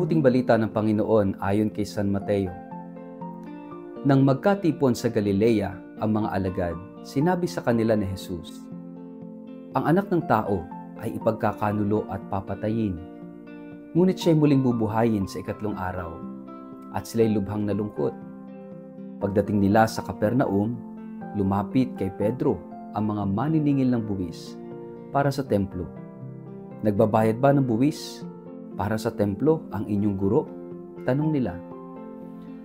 Mabuting balita ng Panginoon ayon kay San Mateo. Nang magkatipon sa Galilea ang mga alagad, sinabi sa kanila ni Jesus, "Ang anak ng tao ay ipagkakanulo at papatayin. Ngunit siya'y muling bubuhayin sa ikatlong araw." At sila'y lubhang nalungkot. Pagdating nila sa Capernaum, lumapit kay Pedro ang mga maniningil ng buwis para sa templo. "Nagbabayad ba ng buwis para sa templo ang inyong guro?" tanong nila.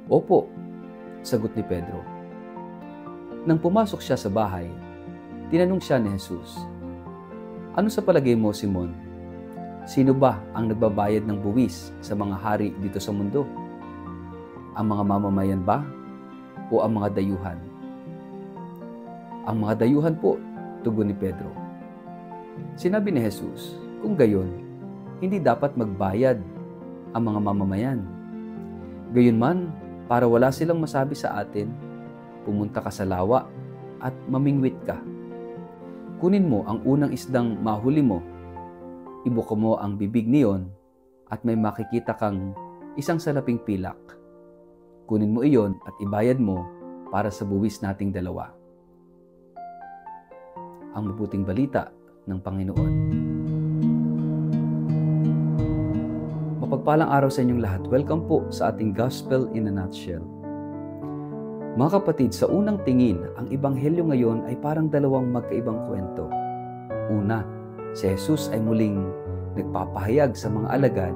"Opo," sagot ni Pedro. Nang pumasok siya sa bahay, tinanong siya ni Jesus, "Ano sa palagay mo, Simon? Sino ba ang nagbabayad ng buwis sa mga hari dito sa mundo? Ang mga mamamayan ba o ang mga dayuhan?" "Ang mga dayuhan po," tugon ni Pedro. Sinabi ni Jesus, "Kung gayon, hindi dapat magbayad ang mga mamamayan. Gayunman, para wala silang masabi sa atin, pumunta ka sa lawa at mamingwit ka. Kunin mo ang unang isdang mahuli mo, ibuka mo ang bibig niyon at may makikita kang isang salaping pilak. Kunin mo iyon at ibayad mo para sa buwis nating dalawa." Ang mabuting balita ng Panginoon. Mapagpalang araw sa inyong lahat. Welcome po sa ating Gospel in a Nutshell. Mga kapatid, sa unang tingin, ang Ebanghelyo ngayon ay parang dalawang magkaibang kwento. Una, si Jesus ay muling nagpapahayag sa mga alagad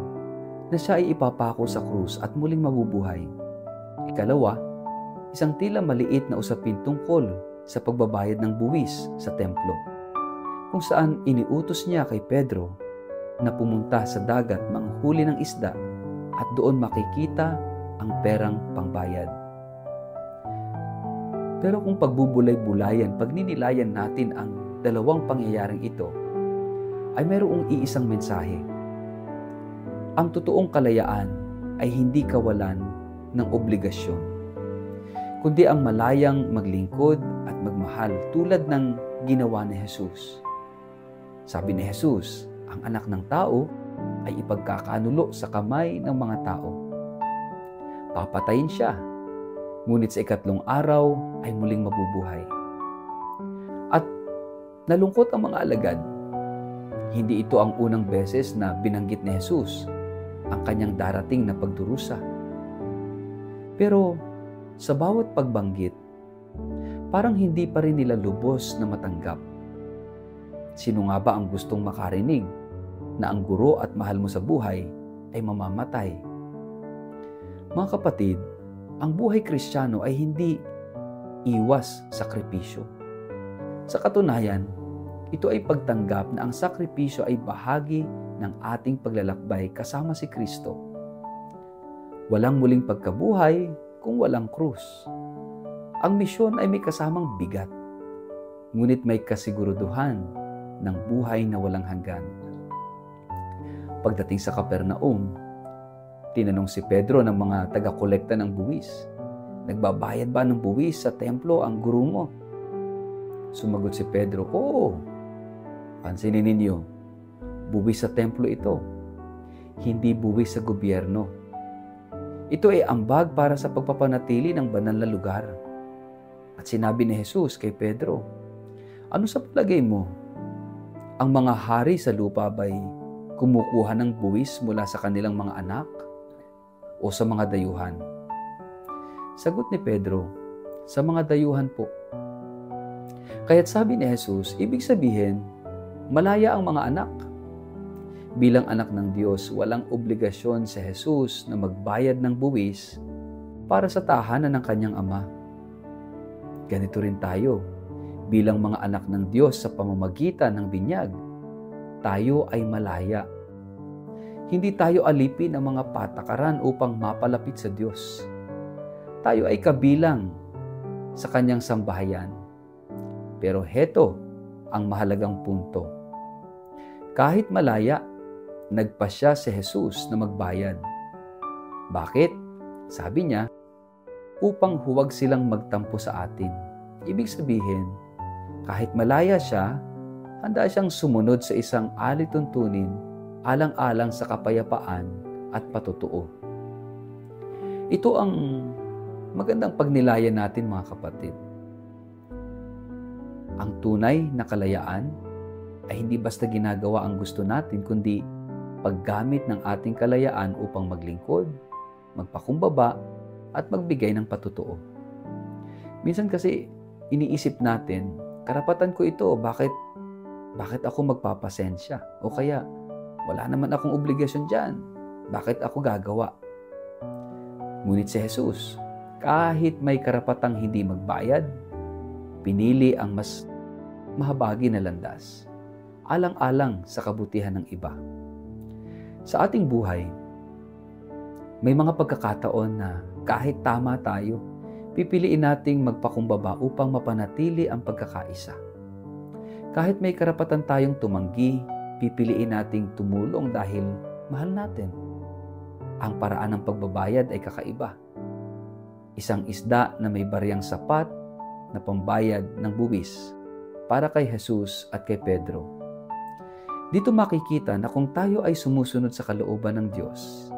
na siya ay ipapako sa krus at muling mabubuhay. Ikalawa, isang tila maliit na usapin tungkol sa pagbabayad ng buwis sa templo, kung saan iniutos niya kay Pedro na pumunta sa dagat manghuli ng isda at doon makikita ang perang pangbayad. Pero kung pagbubulay-bulayan, pagninilayan natin ang dalawang pangyayaring ito, ay mayroong iisang mensahe. Ang totoong kalayaan ay hindi kawalan ng obligasyon, kundi ang malayang maglingkod at magmahal tulad ng ginawa ni Jesus. Sabi ni Jesus, ang anak ng tao ay ipagkakanulo sa kamay ng mga tao. Papatayin siya, ngunit sa ikatlong araw ay muling mabubuhay. At nalungkot ang mga alagad. Hindi ito ang unang beses na binanggit ni Jesus ang kanyang darating na pagdurusa. Pero sa bawat pagbanggit, parang hindi pa rin nila lubos na matanggap. Sino nga ba ang gustong makarinig na ang guro at mahal mo sa buhay ay mamamatay? Mga kapatid, ang buhay Kristiyano ay hindi iwas sakripisyo. Sa katunayan, ito ay pagtanggap na ang sakripisyo ay bahagi ng ating paglalakbay kasama si Kristo. Walang muling pagkabuhay kung walang krus. Ang misyon ay may kasamang bigat, ngunit may kasiguruduhan ng buhay na walang hanggan. Pagdating sa Capernaum, tinanong si Pedro ng mga taga-kolekta ng buwis, "Nagbabayad ba ng buwis sa templo ang guro mo?" Sumagot si Pedro, "Oo." Pansinin ninyo, buwis sa templo ito, hindi buwis sa gobyerno. Ito ay ambag para sa pagpapanatili ng banal na lugar. At sinabi ni Jesus kay Pedro, "Ano sa palagay mo? Ang mga hari sa lupa ba'y kumukuha ng buwis mula sa kanilang mga anak o sa mga dayuhan?" Sagot ni Pedro, "Sa mga dayuhan po." Kaya't sabi ni Jesus, ibig sabihin, malaya ang mga anak. Bilang anak ng Diyos, walang obligasyon si Jesus na magbayad ng buwis para sa tahanan ng kanyang ama. Ganito rin tayo, bilang mga anak ng Diyos sa pamamagitan ng binyag, tayo ay malaya. Hindi tayo alipin ng mga patakaran upang mapalapit sa Diyos. Tayo ay kabilang sa kanyang sambahayan. Pero heto ang mahalagang punto. Kahit malaya, nagpasya si Jesus na magbayad. Bakit? Sabi niya, upang huwag silang magtampo sa atin. Ibig sabihin, kahit malaya siya, handa siyang sumunod sa isang alituntunin alang-alang sa kapayapaan at patotoo. Ito ang magandang pagnilayan natin, mga kapatid. Ang tunay na kalayaan ay hindi basta ginagawa ang gusto natin, kundi paggamit ng ating kalayaan upang maglingkod, magpakumbaba, at magbigay ng patotoo. Minsan kasi iniisip natin, karapatan ko ito, bakit ako magpapasensya? O kaya, wala naman akong obligasyon dyan, bakit ako gagawa? Ngunit si Jesus, kahit may karapatang hindi magbayad, pinili ang mas mahabagi na landas, alang-alang sa kabutihan ng iba. Sa ating buhay, may mga pagkakataon na kahit tama tayo, pipiliin nating magpakumbaba upang mapanatili ang pagkakaisa. Kahit may karapatan tayong tumanggi, pipiliin nating tumulong dahil mahal natin. Ang paraan ng pagbabayad ay kakaiba. Isang isda na may bariyang sapat na pambayad ng buwis para kay Jesus at kay Pedro. Dito makikita na kung tayo ay sumusunod sa kalooban ng Diyos,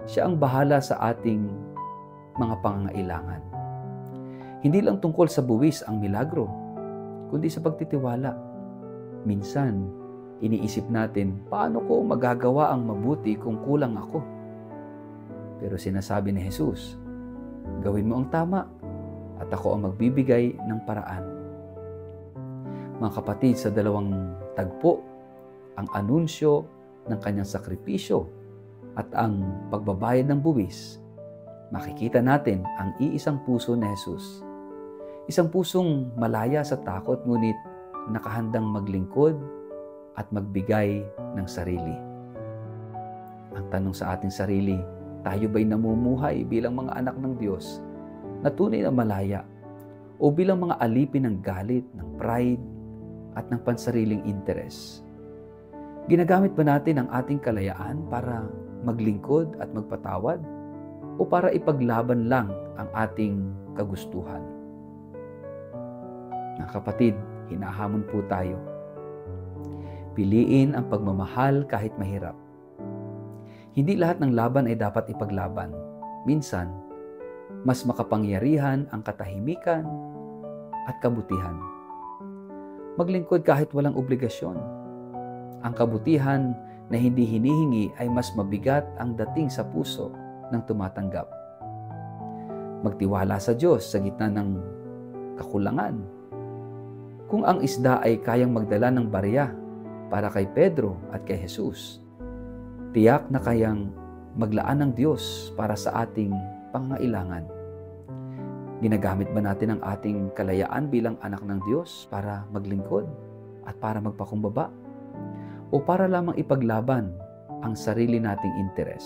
siya ang bahala sa ating mga pangangailangan. Hindi lang tungkol sa buwis ang milagro, kundi sa pagtitiwala. Minsan, iniisip natin, paano ko magagawa ang mabuti kung kulang ako? Pero sinasabi ni Jesus, gawin mo ang tama at ako ang magbibigay ng paraan. Mga kapatid, sa dalawang tagpo, ang anunsyo ng kanyang sakripisyo at ang pagbabayad ng buwis, makikita natin ang iisang puso ni Jesus. Isang pusong malaya sa takot, ngunit nakahandang maglingkod at magbigay ng sarili. Ang tanong sa ating sarili, tayo ba'y namumuhay bilang mga anak ng Diyos na tunay na malaya o bilang mga alipin ng galit, ng pride at ng pansariling interes? Ginagamit ba natin ang ating kalayaan para maglingkod at magpatawad o para ipaglaban lang ang ating kagustuhan? Mga kapatid, hinahamon po tayo. Piliin ang pagmamahal kahit mahirap. Hindi lahat ng laban ay dapat ipaglaban. Minsan, mas makapangyarihan ang katahimikan at kabutihan. Maglingkod kahit walang obligasyon. Ang kabutihan na hindi hinihingi ay mas mabigat ang dating sa puso ng tumatanggap. Magtiwala sa Diyos sa gitna ng kakulangan. Kung ang isda ay kayang magdala ng barya para kay Pedro at kay Jesus, tiyak na kayang maglaan ng Diyos para sa ating pangangailangan. Ginagamit ba natin ang ating kalayaan bilang anak ng Diyos para maglingkod at para magpakumbaba? O para lamang ipaglaban ang sarili nating interes?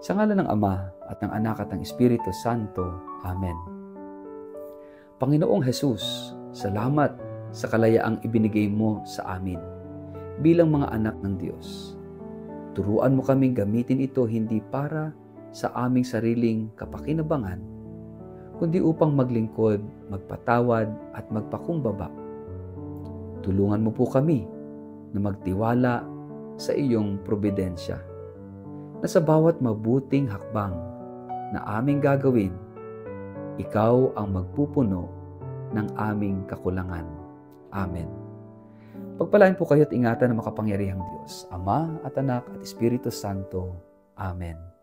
Sa ngalan ng Ama at ng Anak at ng Espiritu Santo. Amen. Panginoong Jesus, salamat sa kalayaang ibinigay mo sa amin bilang mga anak ng Diyos. Turuan mo kaming gamitin ito hindi para sa aming sariling kapakinabangan, kundi upang maglingkod, magpatawad at magpakumbaba. Tulungan mo po kami na magtiwala sa iyong probidensya, na sa bawat mabuting hakbang na aming gagawin, ikaw ang magpupuno ng aming kakulangan. Amen. Pagpalain po kayo at ingatan ng makapangyarihang Diyos, Ama at Anak at Espiritu Santo. Amen.